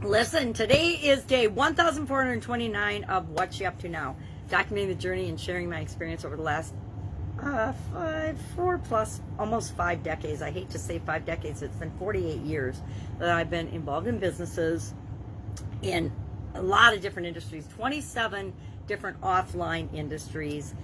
Listen, today is day 1429 of What's She Up To Now, documenting the journey and sharing my experience over the last almost 5 decades. I hate to say 5 decades. It's been 48 years that I've been involved in businesses in a lot of different industries, 27 different offline industries,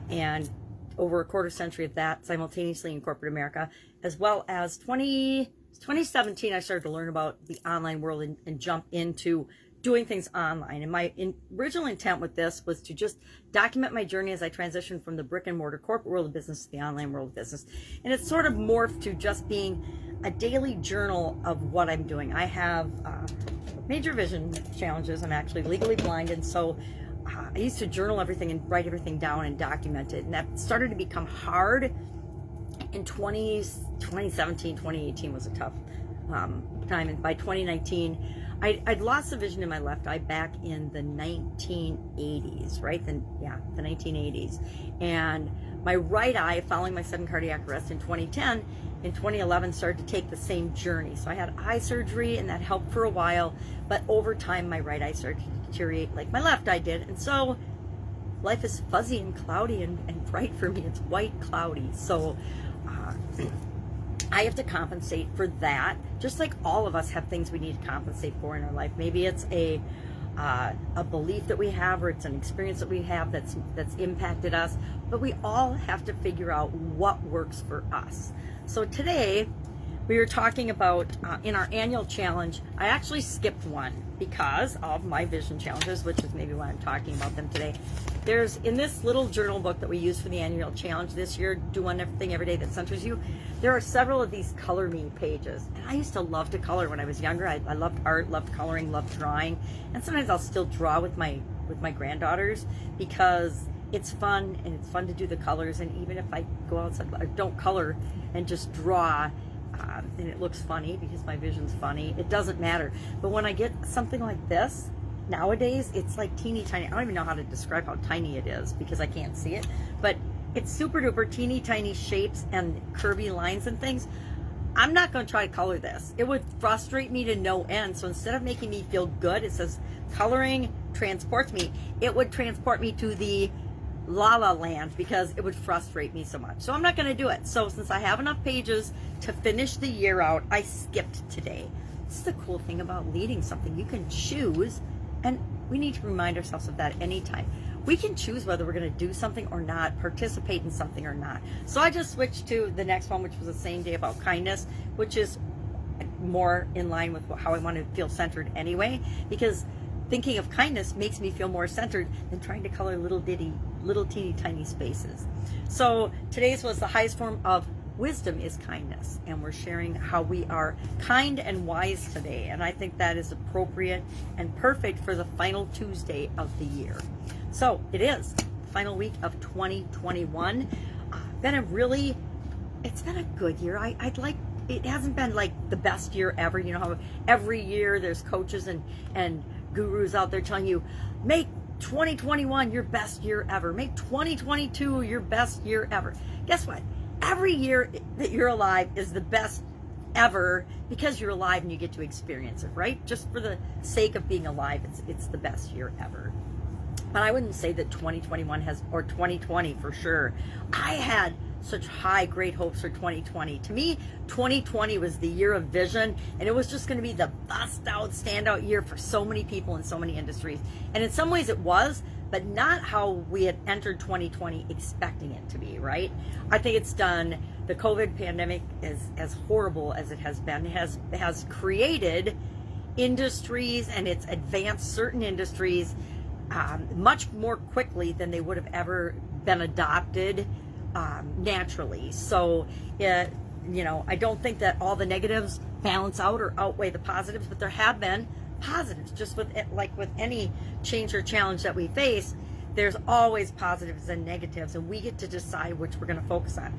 and over a quarter century of that simultaneously in corporate America, as well as 2017, I started to learn about the online world and jump into doing things online. And my original intent with this was to just document my journey as I transitioned from the brick and mortar corporate world of business to the online world of business. And it's sort of morphed to just being a daily journal of what I'm doing. I have major vision challenges. I'm actually legally blind. And so I used to journal everything and write everything down and document it. And that started to become hard. In 2017, 2018 was a tough time. And by 2019, I'd lost the vision in my left eye back in the 1980s, right? The 1980s. And my right eye, following my sudden cardiac arrest in 2010, in 2011 started to take the same journey. So I had eye surgery and that helped for a while. But over time, my right eye started to deteriorate like my left eye did. And so life is fuzzy and cloudy and bright for me. It's white cloudy. So I have to compensate for that, just like all of us have things we need to compensate for in our life. Maybe it's a belief that we have, or it's an experience that we have that's impacted us, but we all have to figure out what works for us. So today we were talking about in our annual challenge. I actually skipped one because of my vision challenges, which is maybe why I'm talking about them today. There's, in this little journal book that we use for the annual challenge this year, Do One Thing Every Day That Centers You, there are several of these color me pages. And I used to love to color when I was younger. I loved art, loved coloring, loved drawing. And sometimes I'll still draw with my granddaughters because it's fun, and it's fun to do the colors. And even if I go outside, I don't color and just draw, and it looks funny because my vision's funny, it doesn't matter. But when I get something like this, nowadays, it's like teeny tiny. I don't even know how to describe how tiny it is because I can't see it, but it's super duper teeny tiny shapes and curvy lines and things. I'm not going to try to color this. It would frustrate me to no end. So instead of making me feel good, it says coloring transports me. It would transport me to the La La Land because it would frustrate me so much. So I'm not going to do it. So since I have enough pages to finish the year out, I skipped today. This is the cool thing about leading something. You can choose, and we need to remind ourselves of that anytime. We can choose whether we're going to do something or not, participate in something or not. So I just switched to the next one, which was the same day about kindness, which is more in line with how I want to feel centered anyway, because thinking of kindness makes me feel more centered than trying to color little teeny tiny spaces. So today's was the highest form of wisdom is kindness, and we're sharing how we are kind and wise today, and I think that is appropriate and perfect for the final Tuesday of the year. So it is the final week of 2021. It's been a good year. It hasn't been like the best year ever. You know how every year there's coaches and gurus out there telling you, make 2021 your best year ever. Make 2022 your best year ever. Guess what? Every year that you're alive is the best ever because you're alive and you get to experience it, right? Just for the sake of being alive, it's the best year ever. But I wouldn't say that 2021 or 2020 for sure. I had such great hopes for 2020. To me, 2020 was the year of vision, and it was just going to be the bust out, standout year for so many people in so many industries. And in some ways it was, but not how we had entered 2020 expecting it to be, right? I think it's done. The COVID pandemic, is as horrible as it has been, has created industries, and it's advanced certain industries much more quickly than they would have ever been adopted naturally. So, I don't think that all the negatives balance out or outweigh the positives, but there have been positives. Just with any change or challenge that we face, there's always positives and negatives, and we get to decide which we're going to focus on.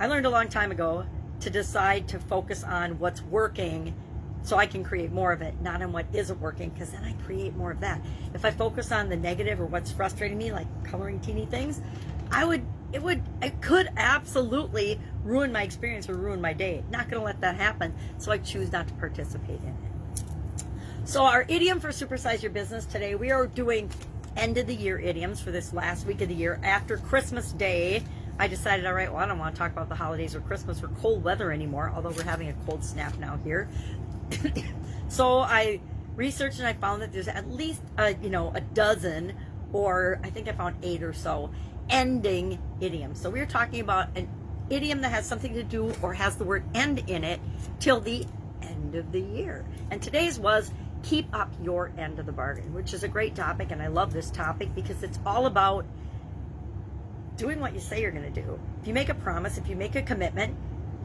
I learned a long time ago to decide to focus on what's working so I can create more of it, not on what isn't working, because then I create more of that. If I focus on the negative or what's frustrating me, like coloring teeny things, it could absolutely ruin my experience or ruin my day. Not going to let that happen, so I choose not to participate in it. So our idiom for Supersize Your Business today, we are doing end of the year idioms for this last week of the year. After Christmas Day, I decided, all right, well, I don't want to talk about the holidays or Christmas or cold weather anymore, although we're having a cold snap now here. So I researched and I found that there's at least a dozen, or I think I found 8 or so ending idioms. So we're talking about an idiom that has something to do or has the word end in it till the end of the year. And today's was keep up your end of the bargain, which is a great topic, and I love this topic because it's all about doing what you say you're going to do. If you make a promise, if you make a commitment,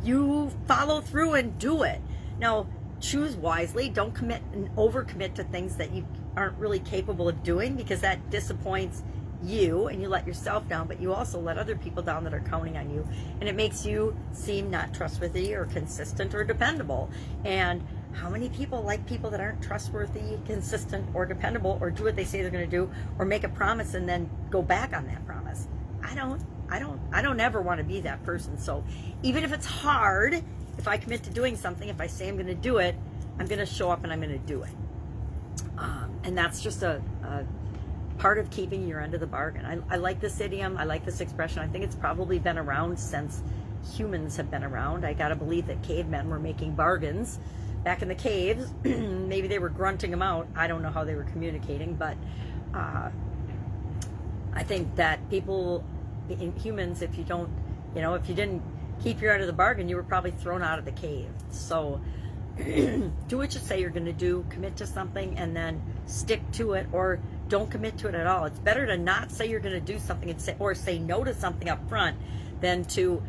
you follow through and do it. Now, choose wisely. Don't commit and overcommit to things that you aren't really capable of doing, because that disappoints you and you let yourself down, but you also let other people down that are counting on you, and it makes you seem not trustworthy or consistent or dependable. And how many people like people that aren't trustworthy, consistent, or dependable, or do what they say they're going to do, or make a promise and then go back on that promise? I don't ever want to be that person. So even if it's hard, if I commit to doing something, if I say I'm going to do it, I'm going to show up and I'm going to do it. And that's just a part of keeping your end of the bargain. I like this idiom. I like this expression. I think it's probably been around since humans have been around. I got to believe that cavemen were making bargains back in the caves. Maybe they were grunting them out. I don't know how they were communicating, but I think that humans, if you didn't keep your end of the bargain, you were probably thrown out of the cave. So do what you say you're going to do, commit to something, and then stick to it, or don't commit to it at all. It's better to not say you're going to do something and say no to something up front than to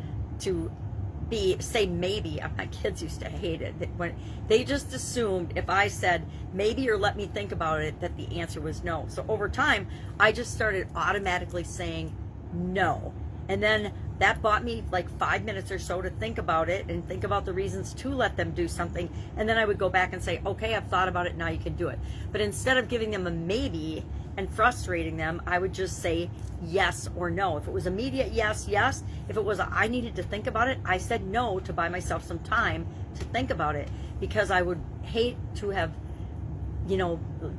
say maybe. My kids used to hate it. When they just assumed if I said maybe or let me think about it, that the answer was no. So over time, I just started automatically saying no. And then that bought me like 5 minutes or so to think about it and think about the reasons to let them do something. And then I would go back and say, okay, I've thought about it, now you can do it. But instead of giving them a maybe and frustrating them, I would just say yes or no. If it was immediate yes, yes. If it was I needed to think about it, I said no to buy myself some time to think about it, because I would hate to have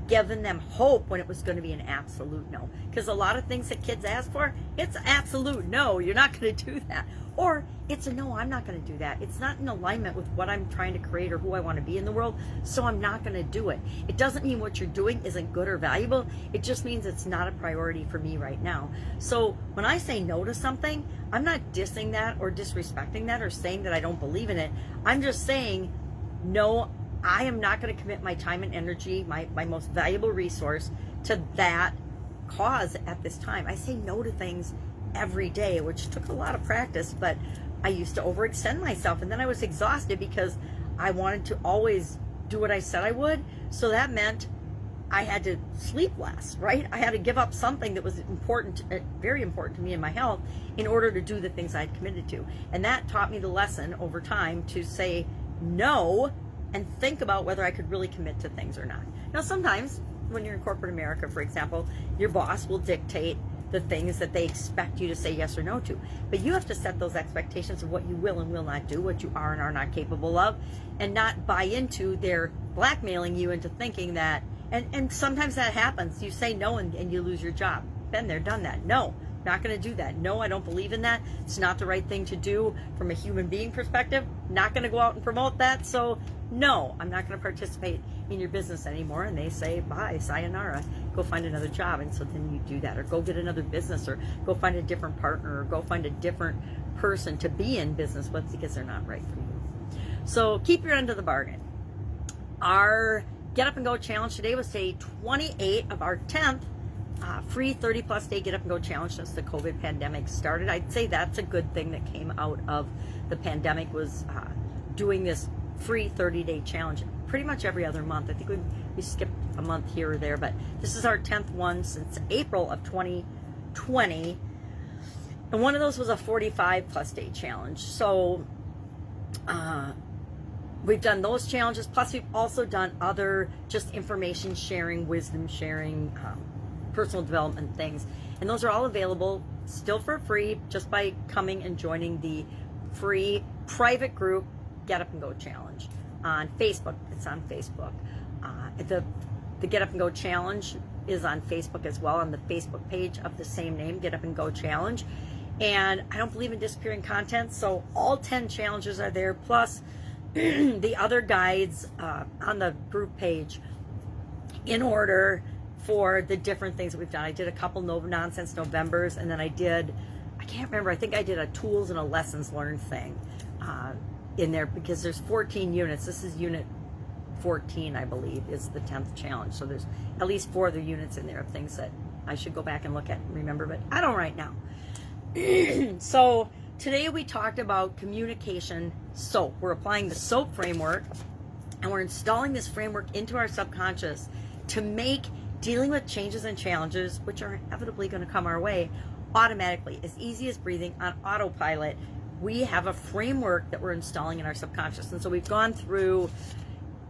given them hope when it was going to be an absolute no. Because a lot of things that kids ask for, it's absolute no, you're not going to do that. Or it's a no, I'm not going to do that. It's not in alignment with what I'm trying to create or who I want to be in the world, so I'm not going to do it. It doesn't mean what you're doing isn't good or valuable. It just means it's not a priority for me right now. So when I say no to something, I'm not dissing that or disrespecting that or saying that I don't believe in it. I'm just saying, no, I am not going to commit my time and energy, my most valuable resource, to that cause at this time. I say no to things every day, which took a lot of practice, but I used to overextend myself, and then I was exhausted because I wanted to always do what I said I would. So that meant I had to sleep less, right? I had to give up something that was important, very important to me and my health, in order to do the things I had committed to. And that taught me the lesson over time to say no and think about whether I could really commit to things or not. Now, sometimes when you're in corporate America, for example, your boss will dictate the things that they expect you to say yes or no to. But you have to set those expectations of what you will and will not do, what you are and are not capable of, and not buy into their blackmailing you into thinking that, and sometimes that happens. You say no and you lose your job. Been there, done that. No, not going to do that. No, I don't believe in that. It's not the right thing to do from a human being perspective. Not going to go out and promote that. So no, I'm not going to participate in your business anymore. And they say, bye, sayonara, go find another job. And so then you do that, or go get another business, or go find a different partner, or go find a different person to be in business with because they're not right for you. So keep your end of the bargain. Our Get Up and Go Challenge today was day 28 of our 10th free 30-plus day Get Up and Go Challenge since the COVID pandemic started. I'd say that's a good thing that came out of the pandemic, was doing this free 30-day challenge pretty much every other month. I think we skipped a month here or there, but this is our 10th one since April of 2020. And one of those was a 45-plus day challenge. So we've done those challenges, plus we've also done other just information sharing, wisdom sharing, personal development things. And those are all available still for free just by coming and joining the free private group Get Up and Go Challenge on Facebook. It's on Facebook. The Get Up and Go Challenge is on Facebook as well, on the Facebook page of the same name, Get Up and Go Challenge. And I don't believe in disappearing content, so all 10 challenges are there, plus the other guides on the group page in order for the different things that we've done. I did a couple No Nonsense Novembers, and then I can't remember, I think I did a tools and a lessons learned thing in there, because there's 14 units. This is unit 14, I believe, is the 10th challenge. So there's at least 4 other units in there of things that I should go back and look at and remember, but I don't right now. So today we talked about communication SOAP. We're applying the SOAP framework, and we're installing this framework into our subconscious to make dealing with changes and challenges, which are inevitably going to come our way, automatically, as easy as breathing on autopilot. We have a framework that we're installing in our subconscious. And so we've gone through,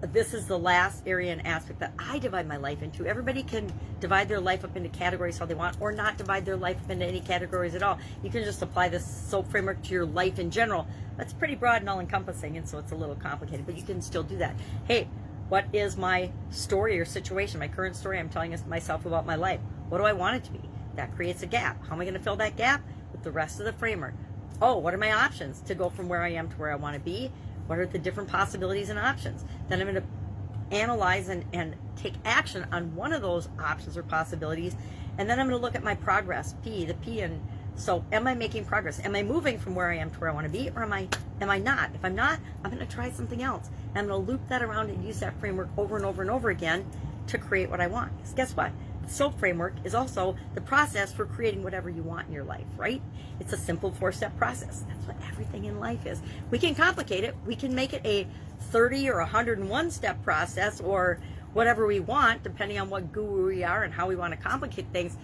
this is the last area and aspect that I divide my life into. Everybody can divide their life up into categories how they want, or not divide their life up into any categories at all. You can just apply this SOAP framework to your life in general. That's pretty broad and all-encompassing, and so it's a little complicated, but you can still do that. Hey, what is my story or situation, my current story I'm telling myself about my life? What do I want it to be? That creates a gap. How am I going to fill that gap? With the rest of the framework. Oh, what are my options to go from where I am to where I want to be? What are the different possibilities and options? Then I'm going to analyze and take action on one of those options or possibilities. And then I'm going to look at my progress, the P. And so am I making progress? Am I moving from where I am to where I want to be? Or am I not? If I'm not, I'm going to try something else. And I'm going to loop that around and use that framework over and over and over again to create what I want. Because guess what? The SOAP framework is also the process for creating whatever you want in your life, right? It's a simple 4-step process. That's what everything in life is. We can complicate it. We can make it a 30 or 101-step process, or whatever we want, depending on what guru we are and how we want to complicate things.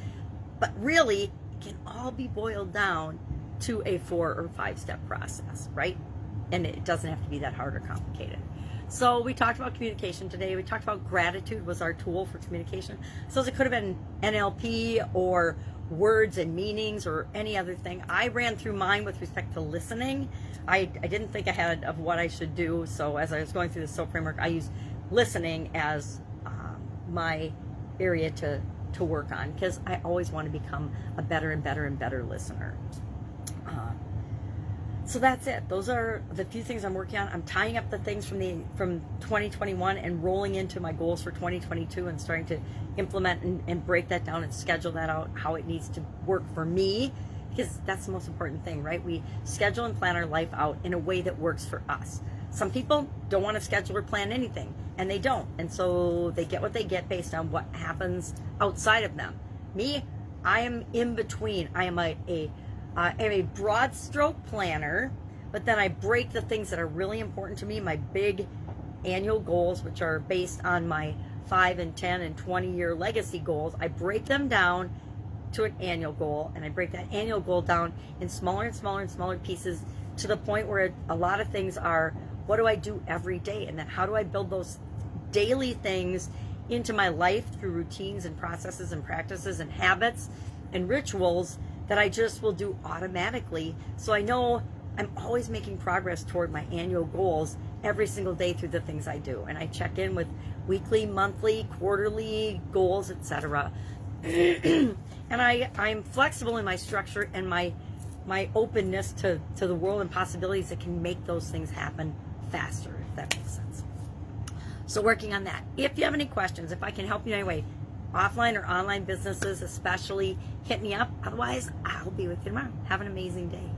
But really, it can all be boiled down to a 4 or 5-step process, right? And it doesn't have to be that hard or complicated. So we talked about communication today. We talked about gratitude was our tool for communication. So it could have been NLP or words and meanings or any other thing. I ran through mine with respect to listening. I didn't think ahead of what I should do. So as I was going through the SOAP framework, I used listening as my area to work on, because I always want to become a better and better and better listener. So that's it. Those are the few things I'm working on. I'm tying up the things from 2021 and rolling into my goals for 2022 and starting to implement and break that down and schedule that out, how it needs to work for me, because that's the most important thing, right? We schedule and plan our life out in a way that works for us. Some people don't want to schedule or plan anything, and they don't. And so they get what they get based on what happens outside of them. Me, I am in between. I am a broad stroke planner, but then I break the things that are really important to me, my big annual goals, which are based on my 5 and 10 and 20-year legacy goals. I break them down to an annual goal, and I break that annual goal down in smaller and smaller and smaller pieces, to the point where a lot of things are, what do I do every day? And then how do I build those daily things into my life through routines and processes and practices and habits and rituals that I just will do automatically, so I know I'm always making progress toward my annual goals every single day through the things I do. And I check in with weekly, monthly, quarterly goals, etc. And I'm flexible in my structure and my openness to the world and possibilities that can make those things happen faster, if that makes sense. So working on that. If you have any questions, if I can help you in any way, offline or online businesses especially, hit me up. Otherwise, I'll be with you tomorrow. Have an amazing day.